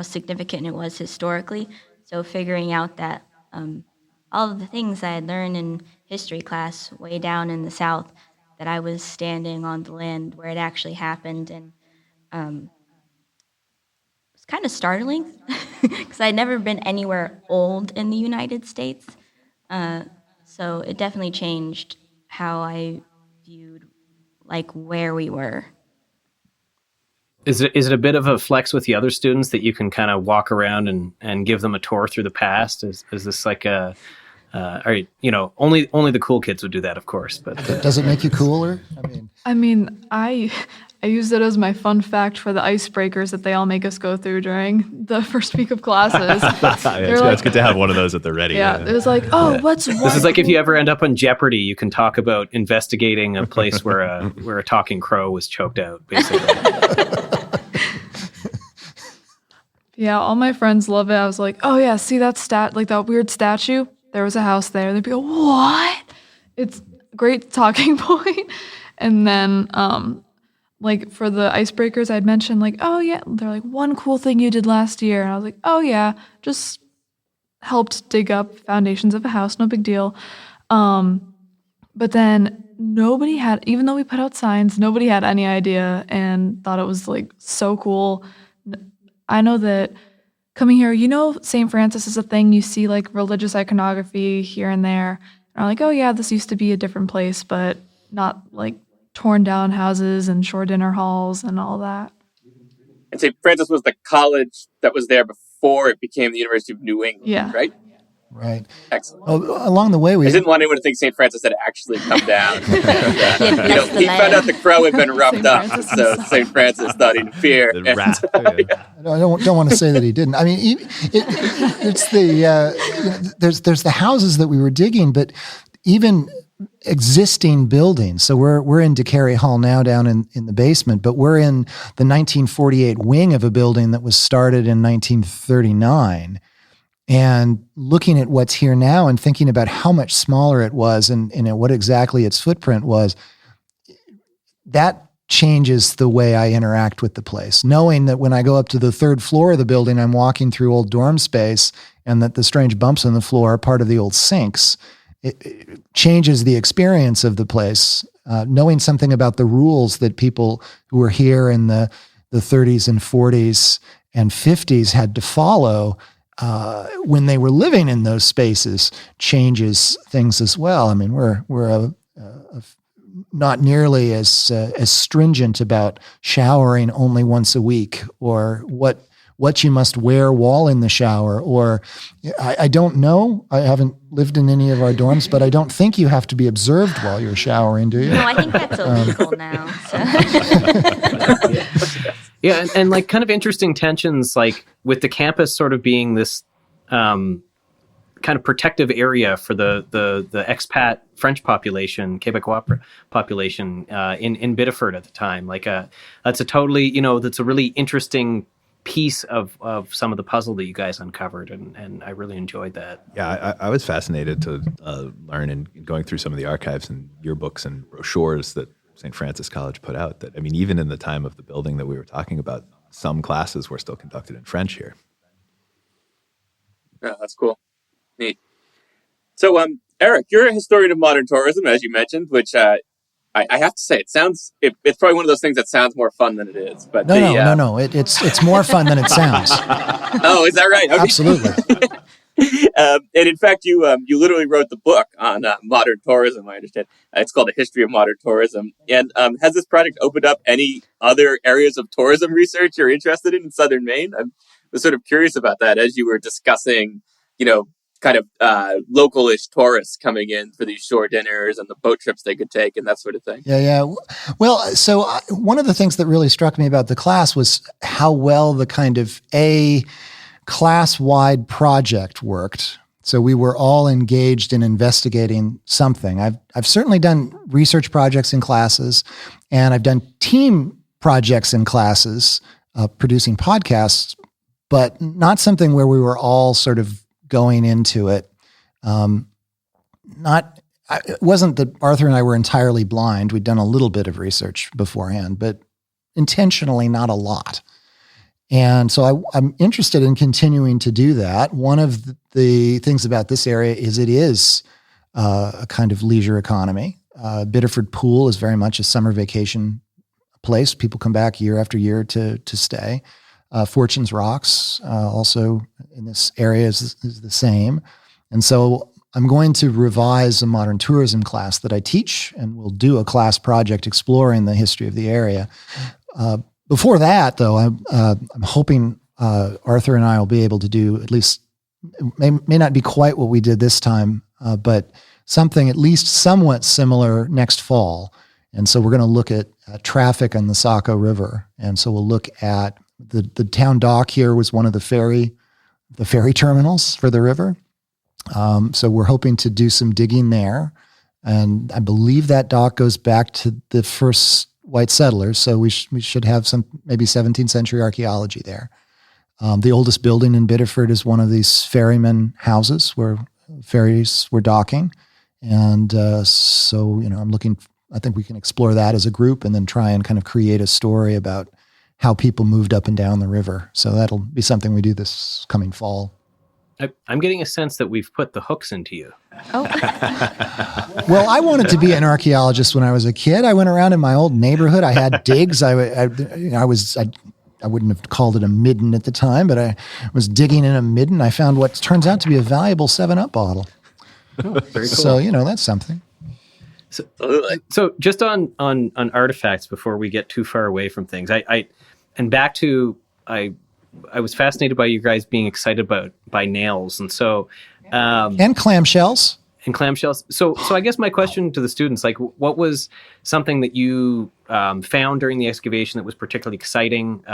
significant it was historically. So figuring out that all of the things I had learned in history class way down in the South, that I was standing on the land where it actually happened, and it was kind of startling because I'd never been anywhere old in the United States. So it definitely changed how I viewed where we were. Is it a bit of a flex with the other students that you can kind of walk around and give them a tour through the past? Is this like a only the cool kids would do that, of course. But does it make you cooler? I use it as my fun fact for the icebreakers that they all make us go through during the first week of classes. It's good to have one of those at the ready. Yeah, it was like, what's one? This is like if you ever end up on Jeopardy, you can talk about investigating a place where a talking crow was choked out, basically. Yeah, all my friends love it. I was like, oh yeah, see that that weird statue? There was a house there. They'd be like, what? It's a great talking point. And then, for the icebreakers, I'd mentioned oh yeah, they're like, one cool thing you did last year. And I was like, oh yeah, just helped dig up foundations of a house, no big deal. But then nobody had, even though we put out signs, nobody had any idea and thought it was so cool. I know that coming here, St. Francis is a thing. You see religious iconography here and there. And I'm like, oh yeah, this used to be a different place, but not torn down houses and shore dinner halls and all that. And St. Francis was the college that was there before it became the University of New England, right? Right. Excellent. Along the way, I didn't want anyone to think St. Francis had actually come down. And, he found out the crow had been roughed up, so St. Francis thought he'd fear. The rat. I don't want to say that he didn't. I mean, it's there's the houses that we were digging, but even existing buildings. So we're in DeCary Hall now, down in the basement, but we're in the 1948 wing of a building that was started in 1939. And looking at what's here now and thinking about how much smaller it was and what exactly its footprint was, that changes the way I interact with the place. Knowing that when I go up to the third floor of the building, I'm walking through old dorm space and that the strange bumps in the floor are part of the old sinks, it changes the experience of the place. Knowing something about the rules that people who were here in the 30s and 40s and 50s had to follow when they were living in those spaces changes things as well. I mean, we're not nearly as stringent about showering only once a week, or what you must wear while in the shower, or I don't know. I haven't lived in any of our dorms, but I don't think you have to be observed while you're showering, do you? No, I think that's illegal now. So. Yeah, and kind of interesting tensions, with the campus sort of being this kind of protective area for the expat French population, Quebecois population in Biddeford at the time. That's a totally, that's a really interesting piece of some of the puzzle that you guys uncovered, and I really enjoyed that. Yeah, I was fascinated to learn in going through some of the archives and yearbooks and brochures that St. Francis College put out that, even in the time of the building that we were talking about, some classes were still conducted in French here. Yeah, that's cool. Neat. So, Eric, you're a historian of modern tourism, as you mentioned, which I have to say, it's probably one of those things that sounds more fun than it is. But no. It's more fun than it sounds. Oh, is that right? Okay. Absolutely. And in fact, you literally wrote the book on modern tourism, I understand. It's called A History of Modern Tourism. And has this project opened up any other areas of tourism research you're interested in Southern Maine? I was sort of curious about that as you were discussing, kind of local-ish tourists coming in for these shore dinners and the boat trips they could take and that sort of thing. Yeah. Well, so one of the things that really struck me about the class was how well the kind of a class-wide project worked. So we were all engaged in investigating something. I've certainly done research projects in classes, and I've done team projects in classes, producing podcasts, but not something where we were all sort of going into it. It wasn't that Arthur and I were entirely blind. We'd done a little bit of research beforehand, but intentionally not a lot. And so I'm interested in continuing to do that. One of the things about this area is it is a kind of leisure economy. Biddeford Pool is very much a summer vacation place. People come back year after year to stay. Fortune's Rocks, also in this area, is the same. And so I'm going to revise a modern tourism class that I teach, and we'll do a class project exploring the history of the area. Before that, though, I'm hoping Arthur and I will be able to do at least, may not be quite what we did this time, but something at least somewhat similar next fall. And so we're going to look at traffic on the Saco River. And so we'll look at the town dock here was one of the ferry terminals for the river. So we're hoping to do some digging there. And I believe that dock goes back to the first white settlers. So we should have some maybe 17th century archaeology there. The oldest building in Biddeford is one of these ferryman houses where ferries were docking. And so, I think we can explore that as a group and then try and kind of create a story about how people moved up and down the river. So that'll be something we do this coming fall. I'm getting a sense that we've put the hooks into you. Oh. Well, I wanted to be an archaeologist when I was a kid. I went around in my old neighborhood. I had digs. I wouldn't have called it a midden at the time, but I was digging in a midden. I found what turns out to be a valuable 7-Up bottle. Oh, very cool. So, that's something. So just on artifacts before we get too far away from things, I was fascinated by you guys being excited by nails, and so and clamshells. So I guess my question to the students, like, what was something that you found during the excavation that was particularly exciting?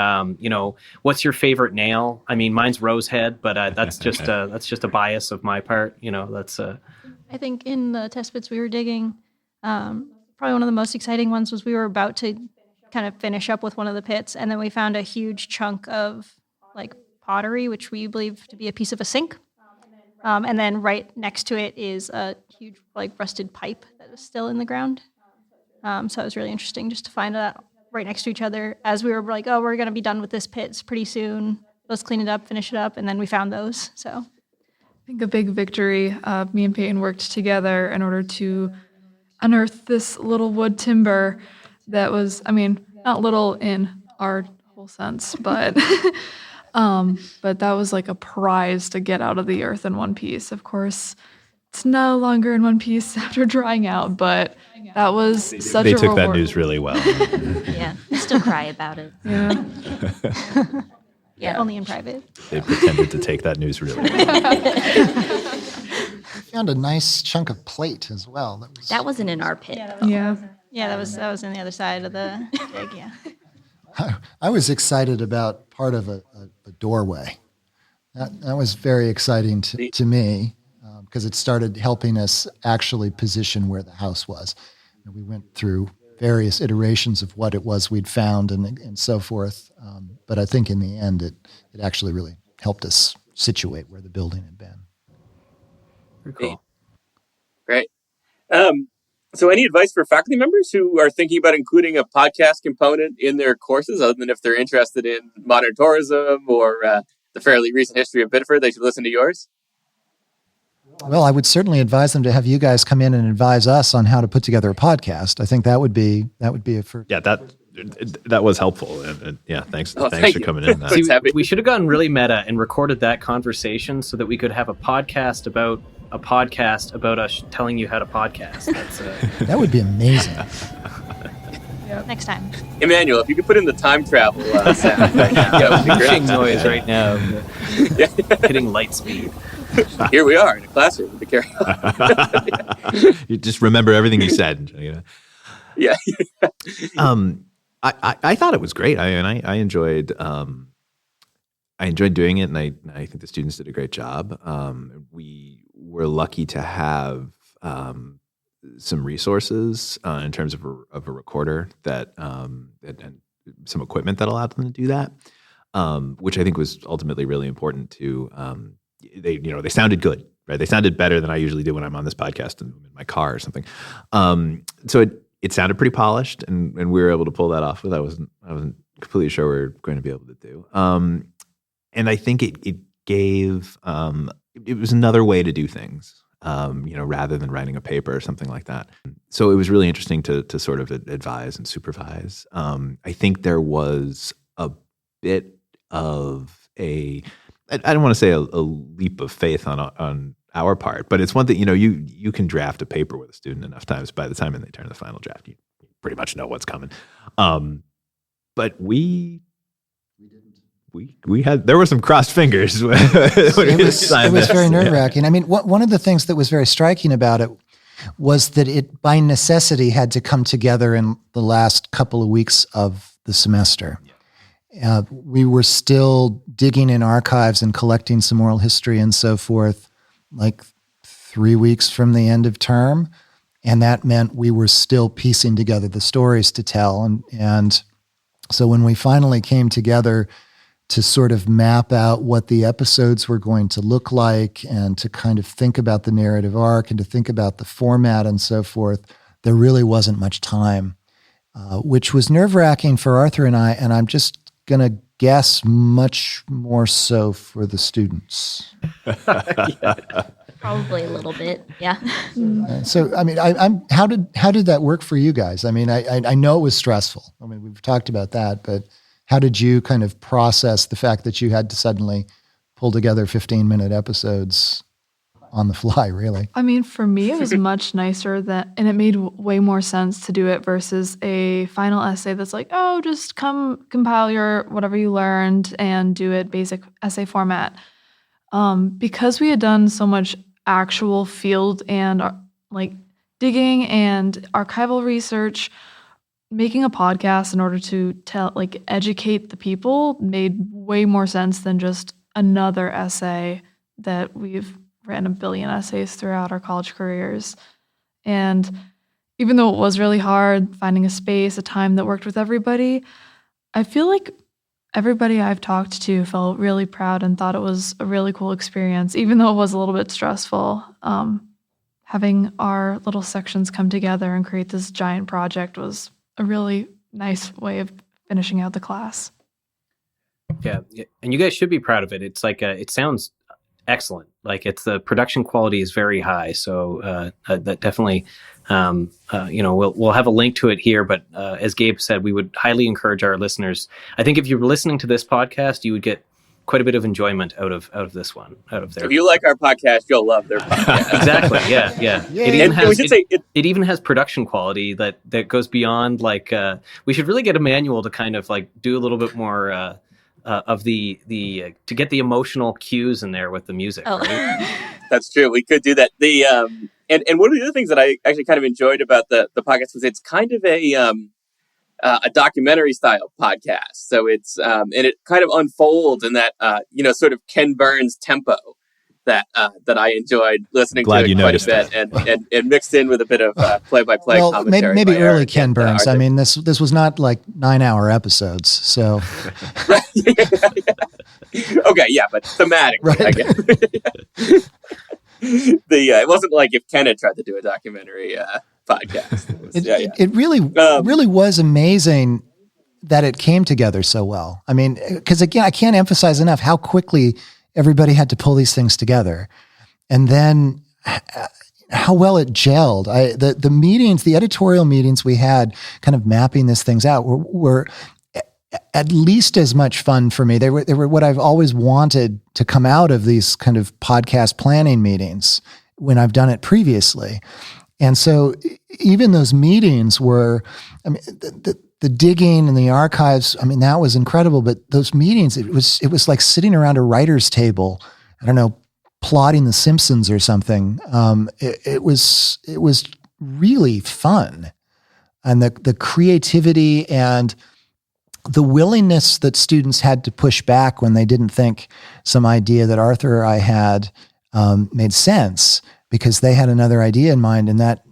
What's your favorite nail? I mean, mine's rosehead, but that's just a bias of my part. I think in the test pits we were digging, probably one of the most exciting ones was we were about to kind of finish up with one of the pits, and then we found a huge chunk of like pottery, which we believe to be a piece of a sink. And then right next to it is a huge like rusted pipe that was still in the ground. So it was really interesting just to find that right next to each other as we were like, oh, we're going to be done with this pit pretty soon. Let's clean it up, finish it up. And then we found those. So I think a big victory, me and Peyton worked together in order to unearth this little wood timber that was, not little in our whole sense, but but that was like a prize to get out of the earth in one piece. Of course, it's no longer in one piece after drying out, but that was such a They took reward. that news really well. Yeah, I still cry about it. Yeah. Yeah. only in private. They pretended to take that news really well. I found a nice chunk of plate as well. That wasn't in our pit. Yeah. Yeah, that was in the other side of the dig, yeah. I was excited about part of a doorway. That was very exciting to me because it started helping us actually position where the house was. And we went through various iterations of what it was we'd found and so forth. But I think in the end, it actually really helped us situate where the building had been. Very cool. Great. So any advice for faculty members who are thinking about including a podcast component in their courses, other than if they're interested in modern tourism or the fairly recent history of Biddeford, they should listen to yours? Well, I would certainly advise them to have you guys come in and advise us on how to put together a podcast. I think that would be a first. Yeah, that was helpful. And yeah, thanks thank for you. coming in. See, we should have gone really meta and recorded that conversation so that we could have a podcast about us telling you how to podcast. That would be amazing. Next time. Emmanuel, if you could put in the time travel sound right now, that would be Pushing great. noise right now, hitting light speed. Here we are in a classroom to carry on. You just remember everything you said. Yeah. I thought it was great. I enjoyed doing it, and I think the students did a great job. We were lucky to have some resources in terms of a recorder that and some equipment that allowed them to do that, which I think was ultimately really important to. They sounded good, right? They sounded better than I usually do when I'm on this podcast and in my car or something. So it sounded pretty polished, and we were able to pull that off. But I wasn't completely sure we were going to be able to do. And I think it gave it was another way to do things, rather than writing a paper or something like that. So it was really interesting to sort of advise and supervise. I think there was a bit of I don't want to say a leap of faith on our part, but it's one that you can draft a paper with a student enough times. By the time they turn to the final draft, you pretty much know what's coming. But we had, there were some crossed fingers. It was very nerve-wracking. I mean, one of the things that was very striking about it was that it, by necessity, had to come together in the last couple of weeks of the semester. We were still digging in archives and collecting some oral history and so forth, like 3 weeks from the end of term. And that meant we were still piecing together the stories to tell. And so when we finally came together to sort of map out what the episodes were going to look like and to kind of think about the narrative arc and to think about the format and so forth, there really wasn't much time, which was nerve-wracking for Arthur and I, and I'm just going to guess much more so for the students. Probably a little bit, yeah. So, I mean, how did that work for you guys? I mean, I know it was stressful. I mean, we've talked about that, but how did you kind of process the fact that you had to suddenly pull together 15-minute episodes on the fly, really? I mean, for me, it was much nicer and it made way more sense to do it versus a final essay that's like, oh, just come compile your whatever you learned and do it basic essay format. Because we had done so much actual field and like digging and archival research, making a podcast in order to educate the people made way more sense than just another essay that we've written a billion essays throughout our college careers. And even though it was really hard finding a space, a time that worked with everybody, I feel like everybody I've talked to felt really proud and thought it was a really cool experience, even though it was a little bit stressful. Having our little sections come together and create this giant project was a really nice way of finishing out the class. Yeah, and you guys should be proud of it. It's like it sounds excellent. Like the production quality is very high. So that definitely, we'll have a link to it here. But as Gabe said, we would highly encourage our listeners. I think if you were listening to this podcast, you would get quite a bit of enjoyment out of this one, out of their. If you like our podcast, you'll love their podcast. Exactly. Yeah. It even has production quality that goes beyond we should really get a manual to kind of do a little bit more of the to get the emotional cues in there with the music. Oh. Right? That's true. We could do that. And one of the other things that I actually kind of enjoyed about the podcast was it's kind of a documentary style podcast. So it's and it kind of unfolds in that sort of Ken Burns tempo that I enjoyed listening to it quite a bit, and mixed in with a bit of play-by-play commentary. Maybe early Ken Burns. I mean, this was not like 9-hour episodes, so. Okay, yeah, but thematically, right. I guess. It wasn't like if Ken had tried to do a documentary podcast. It really was amazing that it came together so well. I mean, because again, I can't emphasize enough how quickly everybody had to pull these things together, and then how well it gelled. The meetings, the editorial meetings we had, kind of mapping these things out, were at least as much fun for me. They were what I've always wanted to come out of these kind of podcast planning meetings when I've done it previously. And so even those meetings were, I mean, the digging and the archives, I mean, that was incredible. But those meetings, it was like sitting around a writer's table, I don't know, plotting The Simpsons or something. It was really fun, and the creativity and the willingness that students had to push back when they didn't think some idea that Arthur or I had made sense, because they had another idea in mind, and that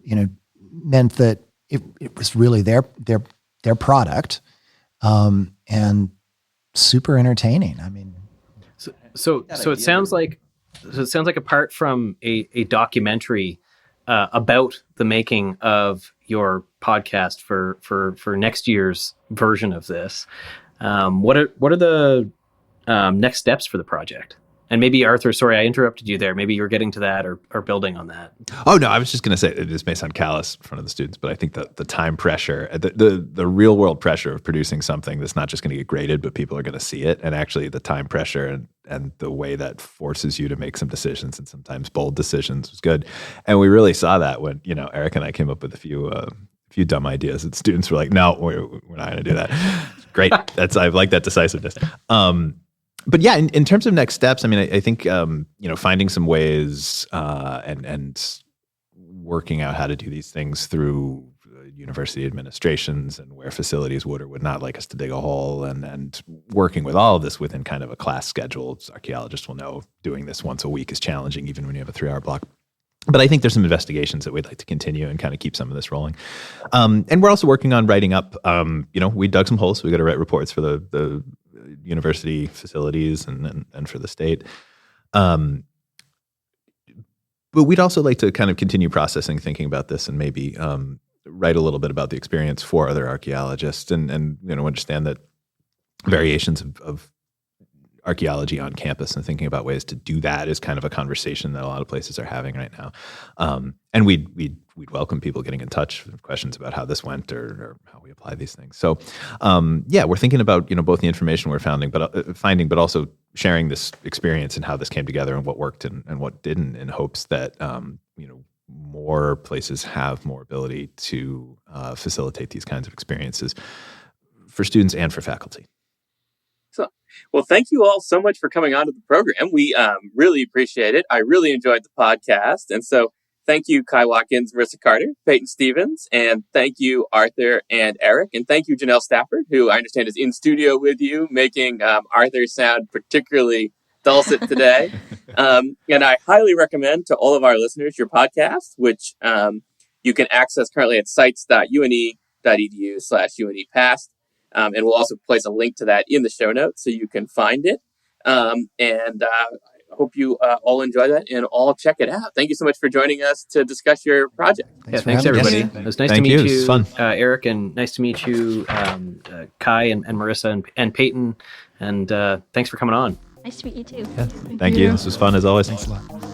meant that it was really their product, and super entertaining. I mean, so it sounds like apart from a documentary about the making of your podcast for next year's version of this, what are the next steps for the project? And maybe, Arthur, sorry, I interrupted you there. Maybe you're getting to that or building on that. Oh, no, I was just going to say, this may sound callous in front of the students, but I think the time pressure, the real world pressure of producing something that's not just going to get graded, but people are going to see it. And actually the time pressure and the way that forces you to make some decisions, and sometimes bold decisions, was good. And we really saw that when, Eric and I came up with a few dumb ideas, and students were like, no, we're not going to do that. Great. I like that decisiveness. But yeah, in terms of next steps, I mean, I think finding some ways and working out how to do these things through university administrations and where facilities would or would not like us to dig a hole, and working with all of this within kind of a class schedule. As archaeologists will know, doing this once a week is challenging, even when you have a 3-hour block. But I think there's some investigations that we'd like to continue and kind of keep some of this rolling. And we're also working on writing up, we dug some holes, so we got to write reports for the university facilities and for the state. But we'd also like to kind of continue processing, thinking about this, and maybe write a little bit about the experience for other archaeologists, and understand that variations of archaeology on campus, and thinking about ways to do that is kind of a conversation that a lot of places are having right now. And we'd welcome people getting in touch with questions about how this went or how we apply these things. So we're thinking about both the information we're finding, but also sharing this experience and how this came together and what worked and what didn't, in hopes that more places have more ability to facilitate these kinds of experiences for students and for faculty. Well, thank you all so much for coming on to the program. We really appreciate it. I really enjoyed the podcast. And so thank you, Kai Watkins, Marissa Carter, Peyton Stevens, and thank you, Arthur and Eric. And thank you, Janelle Stafford, who I understand is in studio with you, making Arthur sound particularly dulcet today. And I highly recommend to all of our listeners your podcast, which you can access currently at sites.une.edu/unepast. And we'll also place a link to that in the show notes so you can find it. And I hope you all enjoy that and all check it out. Thank you so much for joining us to discuss your project. Thanks everybody. It was nice to meet you. It was fun. Eric, and nice to meet you, Kai and Marissa and Peyton. And thanks for coming on. Nice to meet you too. Yeah, thank you. This was fun as always. Thanks a lot.